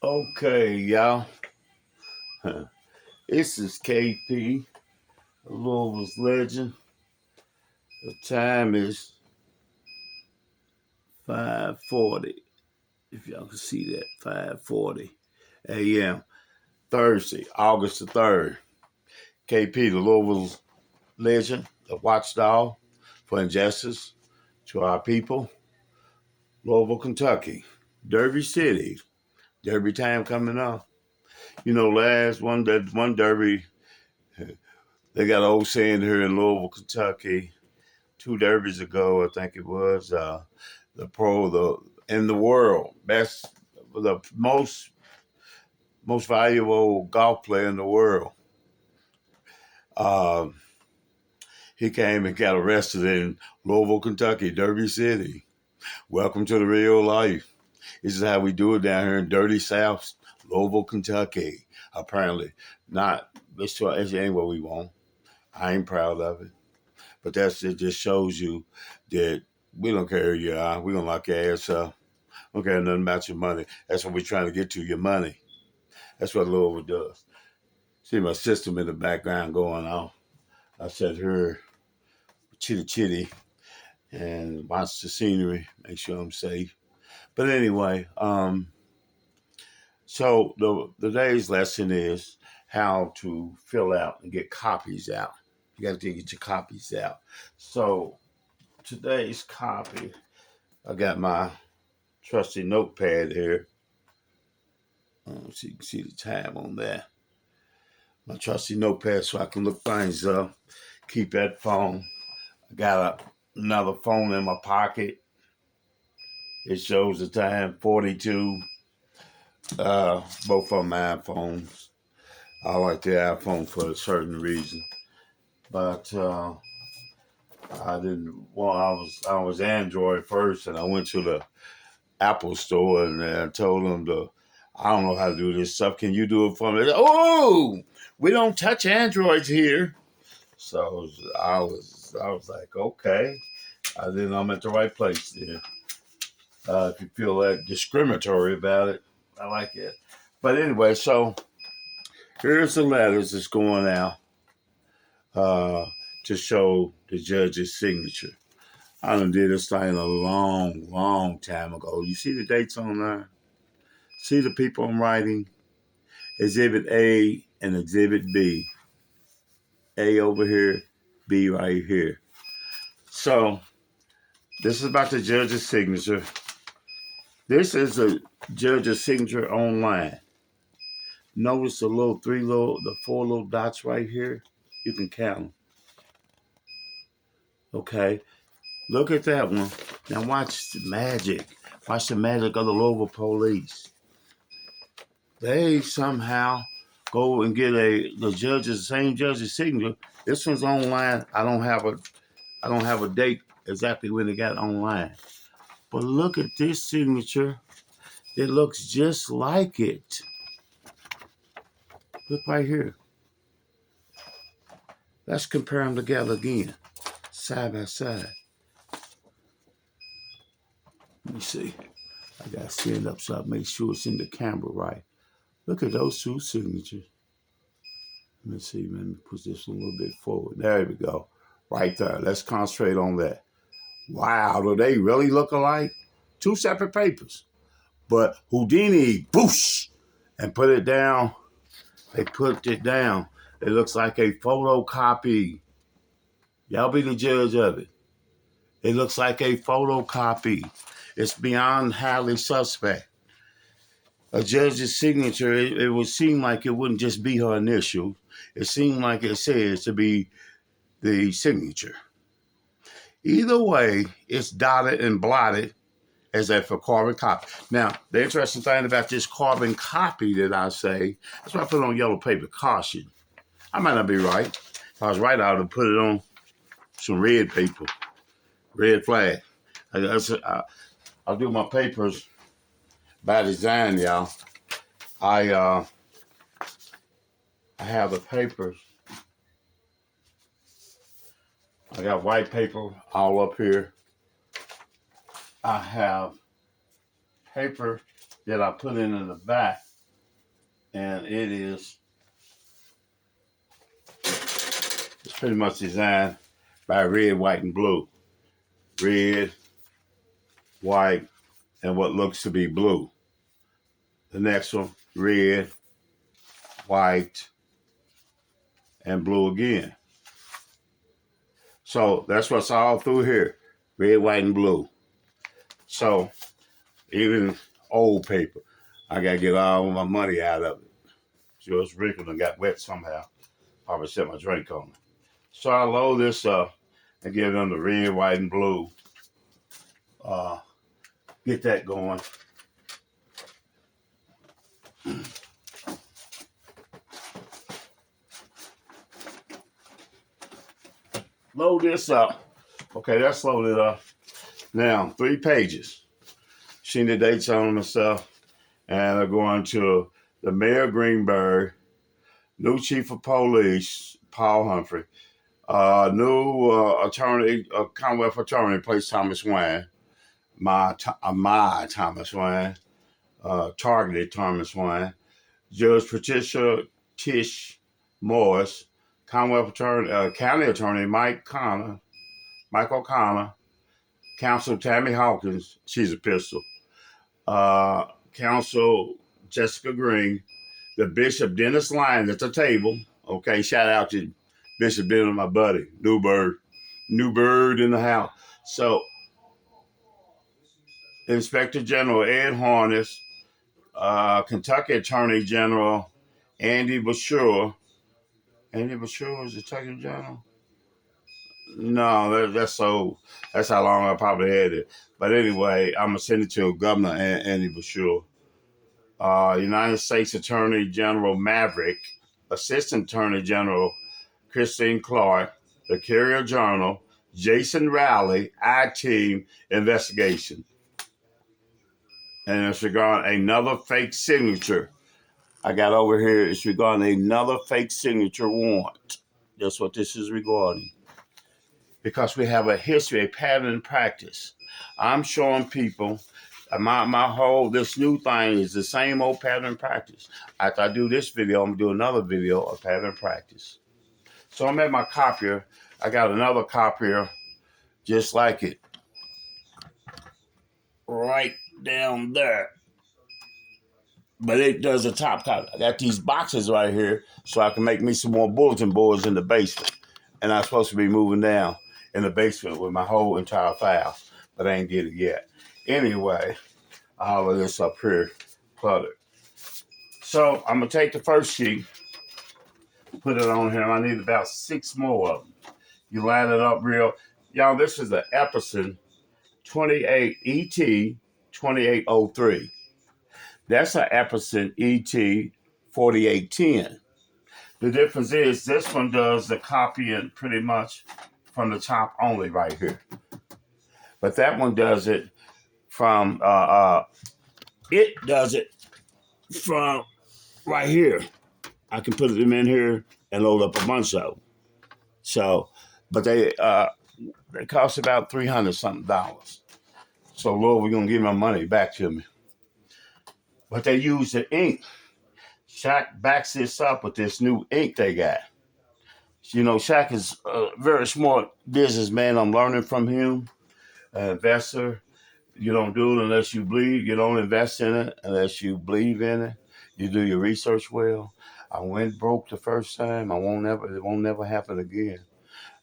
Okay, y'all. This is KP, Louisville's legend. The time is 5:40. If y'all can see that, 5:40 a.m. Thursday, August the 3rd. KP, the Louisville's legend, the watchdog for injustice to our people. Louisville, Kentucky. Derby City. Derby time coming up. You know, last one Derby, they got an old saying here in Louisville, Kentucky. 2 derbies ago, I think it was, the in the world, best, the most valuable golf player in the world. Uh, he came and got arrested in Louisville, Kentucky, Derby City. Welcome to the real life. This is how we do it down here in dirty South, Louisville, Kentucky. Apparently, not. This ain't what we want. I ain't proud of it. But it just shows you that we don't care who you are. We're going to lock your ass up. We don't care nothing about your money. That's what we're trying to get to, your money. That's what Louisville does. See my system in the background going on. I said her chitty chitty and watch the scenery, make sure I'm safe. But anyway, so the day's lesson is how to fill out and get copies out. You got to get your copies out. So today's copy, I got my trusty notepad here. So you can see the time on there. My trusty notepad so I can look things up. Keep that phone. I got another phone in my pocket. It shows the time, 42. Both of them iPhones. I like the iPhone for a certain reason. But I didn't. Well, I was Android first, and I went to the Apple store and I told them I don't know how to do this stuff. Can you do it for me? Said, oh, we don't touch Androids here. So I was like, okay. Then I'm at the right place there. If you feel that discriminatory about it, I like it. But anyway, so here's the letters that's going out uh, to show the judge's signature. I done did this thing a long, long time ago. You see the dates on there? See the people I'm writing? Exhibit A and Exhibit B. A over here, B right here. So this is about the judge's signature. This is a judge's signature online. Notice the 4 little dots right here. You can count them. Okay. Look at that one. Now watch the magic. Watch the magic of the Louisville police. They somehow go and get the same judge's signature. This one's online. I don't have a date exactly when they got it online. But look at this signature. It looks just like it. Look right here. Let's compare them together again, side by side. Let me see. I got to stand up so I make sure it's in the camera right. Look at those two signatures. Let me see. Let me put this a little bit forward. There we go. Right there. Let's concentrate on that. Wow, do they really look alike? 2 separate papers. But Houdini, boosh, and put it down. They put it down. It looks like a photocopy. Y'all be the judge of it. It looks like a photocopy. It's beyond highly suspect. A judge's signature, it would seem like it wouldn't just be her initial. It seemed like it says to be the signature. Either way, it's dotted and blotted as if a carbon copy. Now, the interesting thing about this carbon copy that I say, that's why I put it on yellow paper, caution. I might not be right. If I was right, I would have put it on some red paper, red flag. I'll do my papers by design, y'all. I have the papers. I got white paper all up here. I have paper that I put in the back And it's pretty much designed by red, white, and blue. Red, white, and what looks to be blue. The next one, red, white, and blue again. So that's what's all through here. Red, white, and blue. So even old paper, I got to get all my money out of it. Just wrinkled and got wet somehow. Probably set my drink on it. So I load this up and get it on the red, white, and blue. Get that going. Load this up. Okay, that's loaded up. Now, 3 pages. Seen the dates on them and stuff. And they're going to the Mayor of Greenberg, new Chief of Police, Paul Humphrey, new attorney, Commonwealth Attorney, place Thomas Wayne, my Thomas Wayne, targeted Thomas Wayne, Judge Patricia Tish Morris, Commonwealth Attorney, County Attorney Mike O'Connor, Counsel Tammy Hawkins, she's a pistol, Counsel Jessica Green, the Bishop Dennis Lyons at the table. Okay, shout out to Bishop Dennis, my buddy, new bird in the house. So, Inspector General Ed Harness, Kentucky Attorney General Andy Bashur. Andy Bashur is the Attorney General? No, that's how long I probably had it. But anyway, I'm gonna send it to Governor Andy Bashur. United States Attorney General Maverick, Assistant Attorney General Christine Clark, the Carrier Journal, Jason Rowley, I-Team Investigation. And it's regarding another fake signature. I got over here, it's regarding another fake signature warrant. That's what this is regarding. Because we have a history, a pattern and practice. I'm showing people this new thing is the same old pattern and practice. After I do this video, I'm gonna do another video of pattern and practice. So I'm at my copier. I got another copier just like it. Right down there. But it does a top copy. I got these boxes right here so I can make me some more bulletin boards in the basement. And I'm supposed to be moving down in the basement with my whole entire file. But I ain't did it yet. Anyway, all of this up here cluttered. So I'm going to take the first sheet, put it on here. I need about 6 more of them. You line it up real. Y'all, this is the Epson 28 ET 2803. That's an Epson ET 4810. The difference is this one does the copying pretty much from the top only right here. But that one does it from, from right here. I can put them in here and load up a bunch of them. So, but they cost about $300-something. So, Lord, we're going to give my money back to me. But they use the ink. Shaq backs this up with this new ink they got. You know, Shaq is a very smart businessman. I'm learning from him. An investor. You don't do it unless you believe. You don't invest in it unless you believe in it. You do your research well. I went broke the first time. It won't never happen again.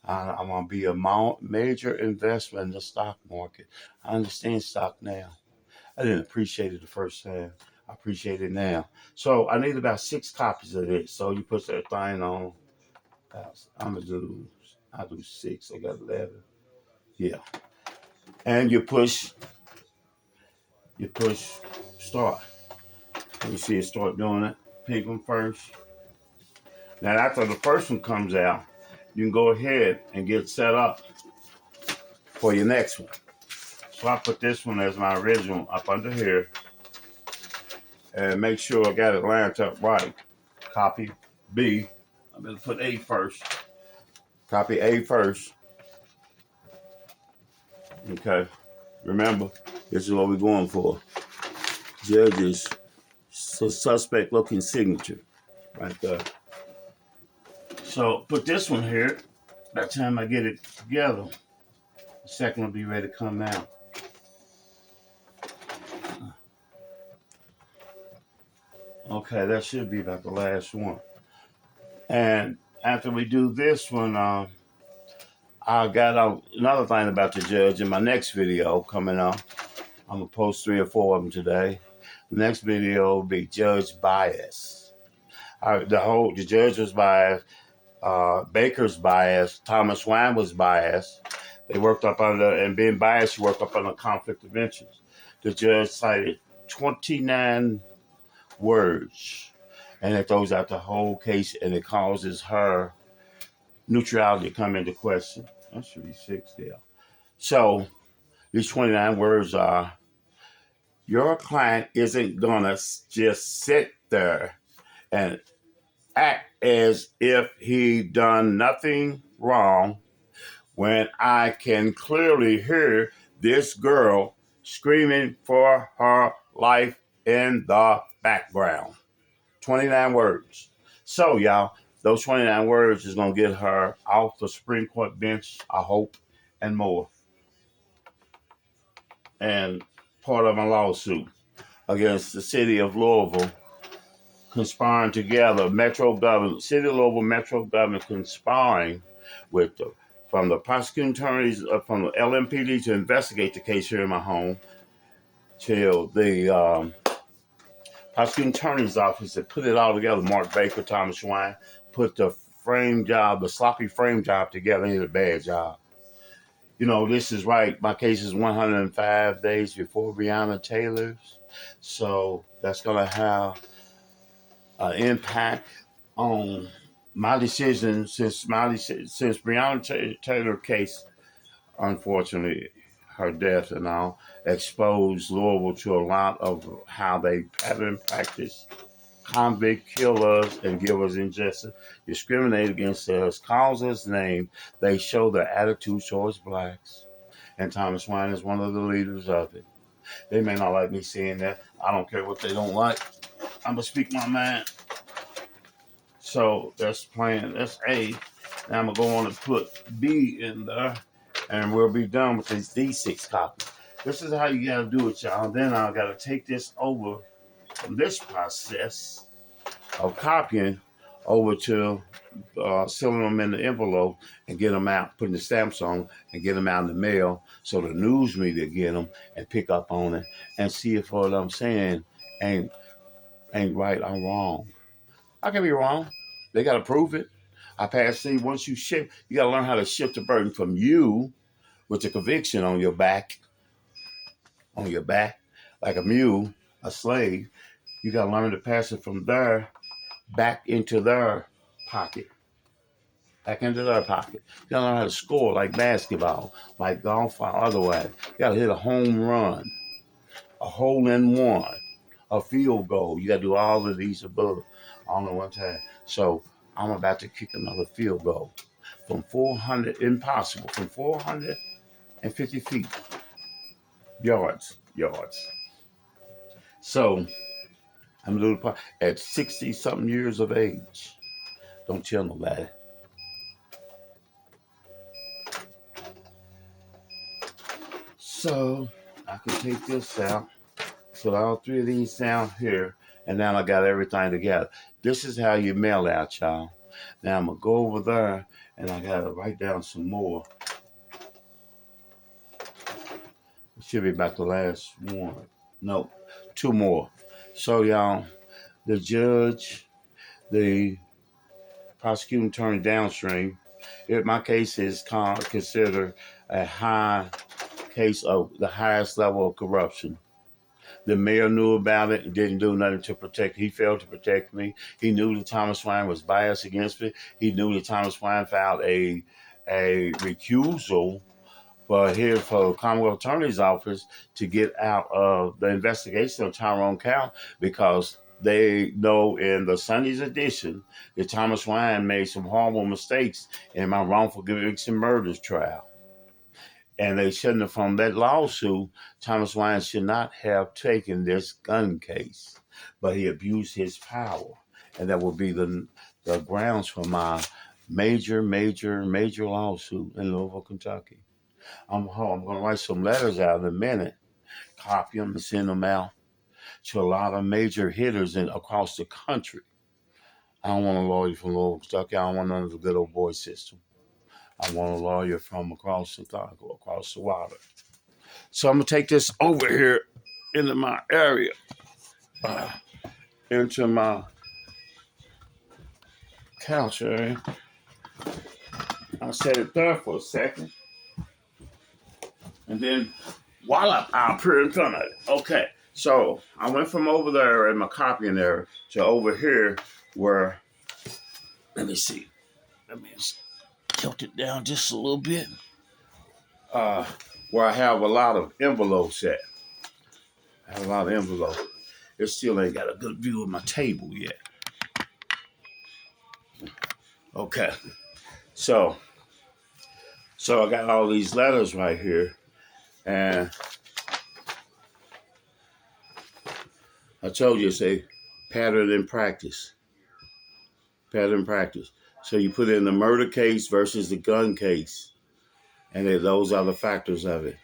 I'm going to be a major investor in the stock market. I understand stock now. I didn't appreciate it the first time. I appreciate it now. So I need about 6 copies of this. So you put that thing on. I'll do 6. I got 11. Yeah. And you push start. You see it start doing it. Pick them first. Now after the first one comes out, you can go ahead and get set up for your next one. So I put this one as my original up under here. And make sure I got it lined up right. Copy B. I'm going to put A first. Copy A first. Okay. Remember, this is what we're going for. Judges suspect looking signature right there. So put this one here. By the time I get it together, the second will be ready to come out. Okay, that should be about the last one. And after we do this one, I got another thing about the judge in my next video coming up. I'm gonna post 3 or 4 of them today. The next video will be judge bias. The judge was biased. Baker's biased. Thomas Wine was biased. They worked up under, and being biased, you work up under conflict of interest. The judge cited 29 words, and it throws out the whole case, and it causes her neutrality to come into question. That should be 6 there. So these 29 words are: your client isn't gonna just sit there and act as if he done nothing wrong when I can clearly hear this girl screaming for her life in the background. 29 words. So, y'all, those 29 words is going to get her off the Supreme Court bench, I hope, and more. And part of my lawsuit against the city of Louisville conspiring together, city of Louisville metro government conspiring with from the prosecuting attorneys, from the LMPD to investigate the case here in my home, till the prosecuting attorney's office that put it all together. Mark Baker, Thomas Wine, put the sloppy frame job together. He did a bad job. You know, this is right. My case is 105 days before Breonna Taylor's. So that's going to have an impact on my decision since Breonna Taylor case, unfortunately, her death and all, exposed Louisville to a lot of how they pattern practice, convict killers and give us injustice, discriminate against us, calls us names. They show their attitude towards blacks. And Thomas Wine is one of the leaders of it. They may not like me saying that. I don't care what they don't like. I'm going to speak my mind. So that's plan. That's A. Now I'm going to go on and put B in there. And we'll be done with these 6 copies. This is how you got to do it, y'all. Then I got to take this over from this process of copying over to sealing them in the envelope and get them out, putting the stamps on and get them out in the mail so the news media get them and pick up on it and see if what I'm saying ain't right or wrong. I can be wrong. They got to prove it. I passed C. Once you shift, you got to learn how to shift the burden from you with the conviction on your back, like a mule, a slave. You got to learn to pass it from there back into their pocket. You got to learn how to score like basketball, like golf, or otherwise. You got to hit a home run, a hole in one, a field goal. You got to do all of these above all at one time. So I'm about to kick another field goal from 400, impossible, from 450 feet, yards. So I'm a little part at 60 something years of age. Don't tell nobody. So I can take this out, put all 3 of these down here, and now I got everything together. This is how you mail out, y'all. Now I'm gonna go over there and I gotta write down some more. It should be about the last one. No, 2 more. So y'all, the judge, the prosecuting attorney downstream, my case is considered a high case of the highest level of corruption. The mayor knew about it and didn't do nothing to protect. He failed to protect me. He knew that Thomas Wine was biased against me. He knew that Thomas Wine filed a recusal for the Commonwealth Attorney's Office to get out of the investigation of Tyrone County because they know in the Sunday's edition that Thomas Wine made some horrible mistakes in my wrongful conviction murders trial. And they shouldn't have, from that lawsuit, Thomas Wine should not have taken this gun case, but he abused his power. And that would be the grounds for my major lawsuit in Louisville, Kentucky. I'm going to write some letters out in a minute, copy them and send them out to a lot of major hitters across the country. I don't want a lawyer from Louisville, Kentucky. I don't want none of the good old boy system. I want a lawyer from across the water. So I'm going to take this over here into my area, into my couch area. I'll set it there for a second. And then voila, I'll put it in front of it. Okay, so I went from over there in my copying area to over here where, let me see. Let me tilt it down just a little bit. Where I have a lot of envelopes at. I have a lot of envelopes. It still ain't got a good view of my table yet. Okay. So I got all these letters right here. And I told you, say, pattern and practice. Pattern and practice. So you put in the murder case versus the gun case. And those are the factors of it.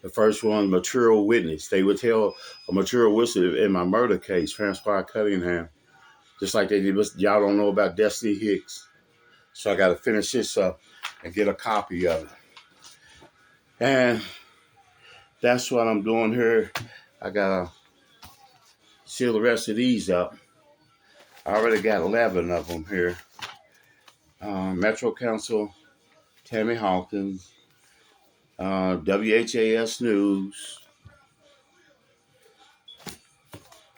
The first one, material witness. They would tell a material witness in my murder case, Francois Cunningham, just like they did. Y'all don't know about Destiny Hicks. So I got to finish this up and get a copy of it. And that's what I'm doing here. I got to seal the rest of these up. I already got 11 of them here. Metro Council, Tammy Hawkins, WHAS News,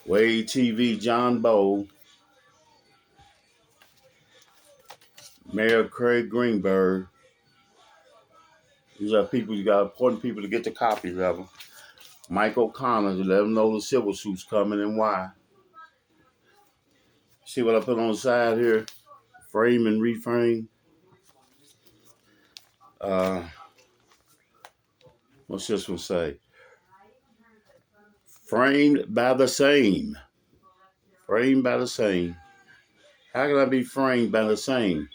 Wade TV, John Bowe, Mayor Craig Greenberg. These are people, you got important people to get the copies of them. Mike O'Connor to let them know the civil suit's coming and why. See what I put on the side here? Frame and reframe. What's this one say? Framed by the same. Framed by the same. How can I be framed by the same?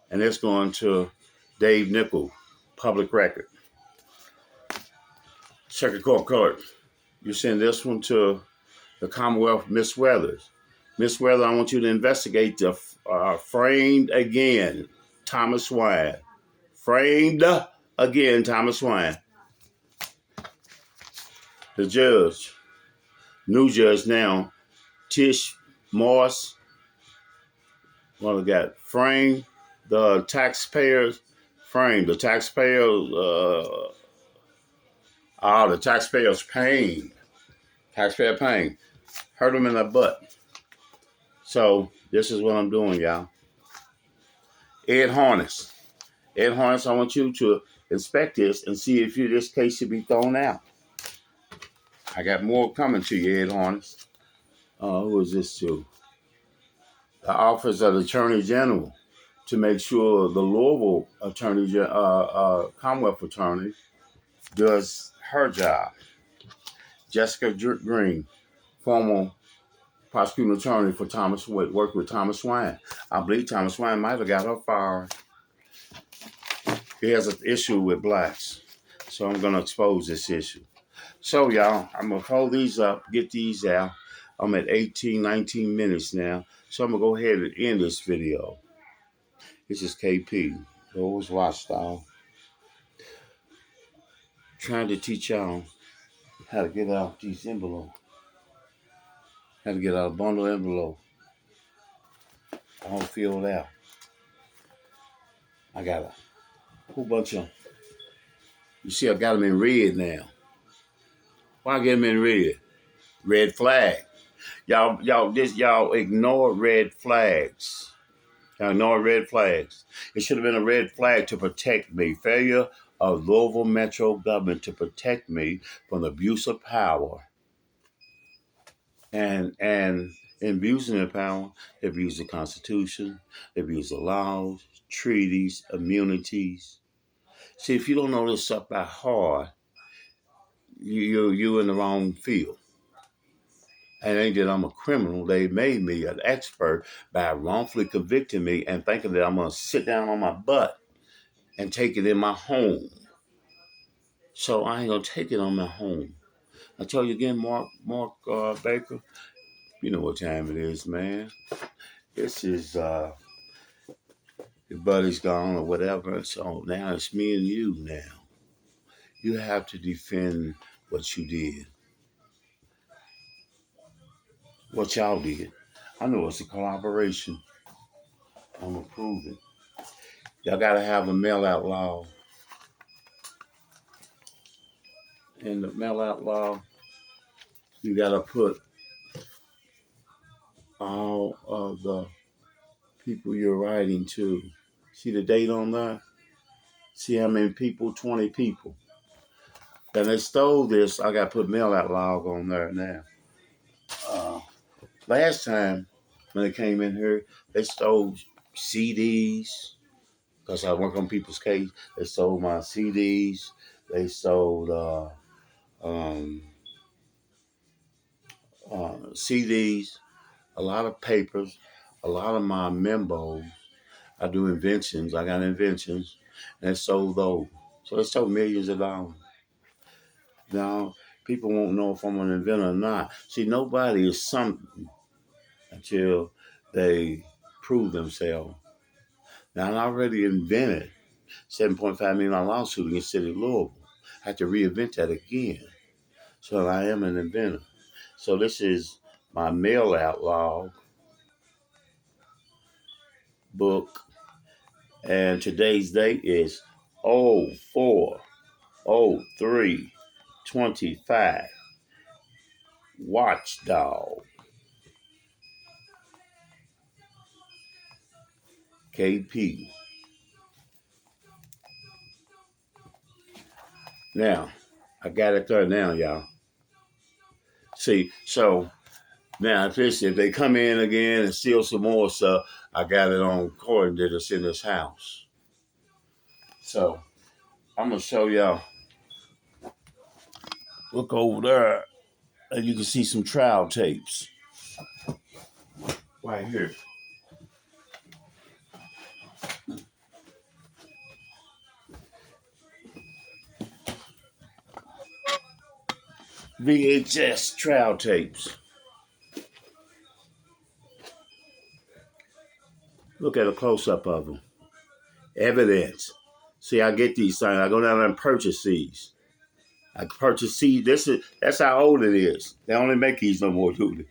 And it's going to Dave Nickel, public record. Circuit Court Clerk. You send this one to the Commonwealth, Miss Weathers. Miss Weathers, I want you to investigate the framed again, Thomas Wine. Framed again, Thomas Wine. The judge, new judge now, Tish Morse. What we got? Frame the taxpayers. Frame the taxpayers. The taxpayers pain. Taxpayer pain. Hurt them in the butt. So this is what I'm doing, y'all. Ed Harness. Ed Harness, I want you to inspect this and see if this case should be thrown out. I got more coming to you, Ed Harness. Who is this to? The Office of the Attorney General, to make sure the Louisville Commonwealth Attorney does her job. Jessica Green, former prosecuting attorney for Thomas, worked with Thomas Wine. I believe Thomas Wine might have got her fired. He has an issue with blacks. So I'm going to expose this issue. So, y'all, I'm going to hold these up, get these out. I'm at 18, 19 minutes now. So I'm going to go ahead and end this video. This is KP, Rose Watchstyle. Trying to teach y'all how to get out these envelopes. How to get out a bundle envelope. All filled out. I got a whole bunch of, you see I got them in red now. Why I get them in red? Red flag. Y'all ignore red flags. Y'all ignore red flags. It should have been a red flag to protect me. Failure of Louisville Metro government to protect me from the abuse of power. And abusing their power, they abuse the Constitution, they abuse the laws, treaties, immunities. See, if you don't know this stuff by heart, you're in the wrong field. And it ain't that I'm a criminal. They made me an expert by wrongfully convicting me and thinking that I'm going to sit down on my butt and take it in my home. So I ain't going to take it on my home. I tell you again, Mark Baker, you know what time it is, man. This is, your buddy's gone or whatever. So now it's me and you now. You have to defend what you did. What y'all did. I know it's a collaboration. I'm going to prove it. Y'all got to have a mail out law. In the mail out law, you got to put all of the people you're writing to. See the date on that? See how many people? 20 people. And they stole this. I got to put mail out log on there now. Last time when they came in here, they stole CDs because I work on people's case. They stole my CDs. They stole CDs, a lot of papers, a lot of my membos. I do inventions. I got inventions, and they sold those. So they stole millions of dollars. Now, people won't know if I'm an inventor or not. See, nobody is something until they prove themselves. Now, I already invented $7.5 million lawsuit against the city of Louisville. I have to reinvent that again. So I am an inventor. So this is my mail out log book. And today's date is 04/03/25. Watchdog. KP. Now, I got it there now, y'all. See, so now if they come in again and steal some more stuff, I got it on recording that it's in this house. So I'm gonna show y'all. Look over there, and you can see some trial tapes right here. VHS trial tapes. Look at a close-up of them. Evidence. See, I get these things. I go down there and purchase these. I purchase seeds. That's how old it is. They only make these no more, do they?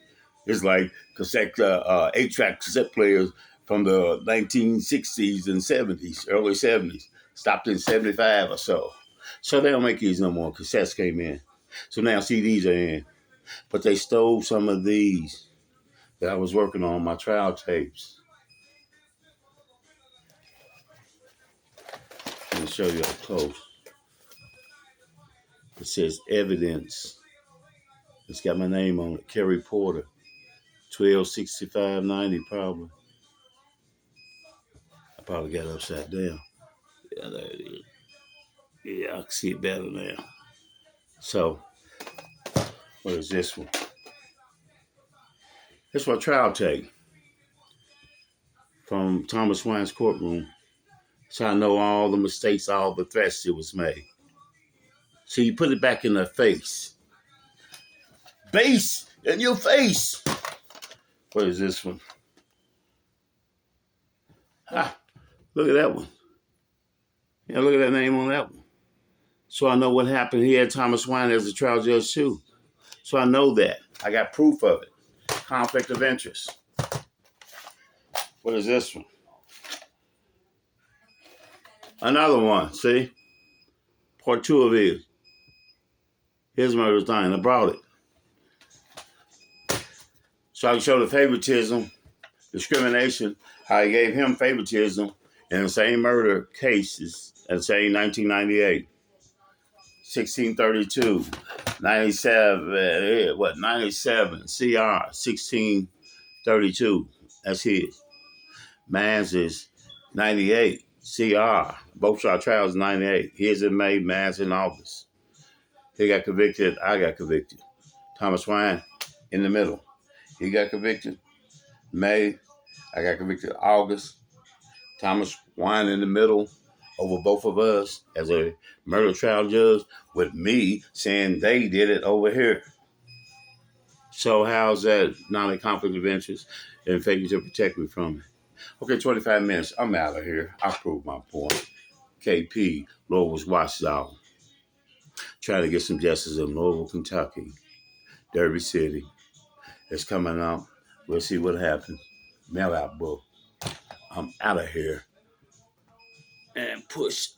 It's like cassette, 8-track cassette players from the 1960s and 70s, early 70s. Stopped in 75 or so. So they don't make these no more. Cassettes came in. So now CDs are in. But they stole some of these that I was working on, my trial tapes. Let me show you up close. It says evidence. It's got my name on it, Kerry Porter. 126590 probably. I probably got it upside down. Yeah, there it is. Yeah, I can see it better now. So, what is this one? This is my trial tape from Thomas Wine's courtroom. So I know all the mistakes, all the threats that was made. So you put it back in their face. Base in your face. What is this one? Ah, look at that one. Yeah, look at that name on that one. So I know what happened. He had Thomas Wine as a trial judge too. So I know that. I got proof of it. Conflict of interest. What is this one? Another one, see? Part 2 of his murder thing. I brought it. So I can show the favoritism, discrimination, how he gave him favoritism in the same murder cases and say 1998, 1632, 97, 97, CR, 1632. That's his. Man's is 98. CR. Both shot trials 98. His in May, Mass in August. He got convicted. I got convicted. Thomas Wine in the middle. He got convicted May. I got convicted August. Thomas Wine in the middle over both of us as a murder trial judge with me saying they did it over here. So how's that not a conflict of interest and failure to protect me from it? Okay, 25 minutes. I'm out of here. I proved my point. KP, Louisville's Watchdog. Trying to get some justice in Louisville, Kentucky. Derby City. It's coming out. We'll see what happens. Mail out book. I'm out of here. And push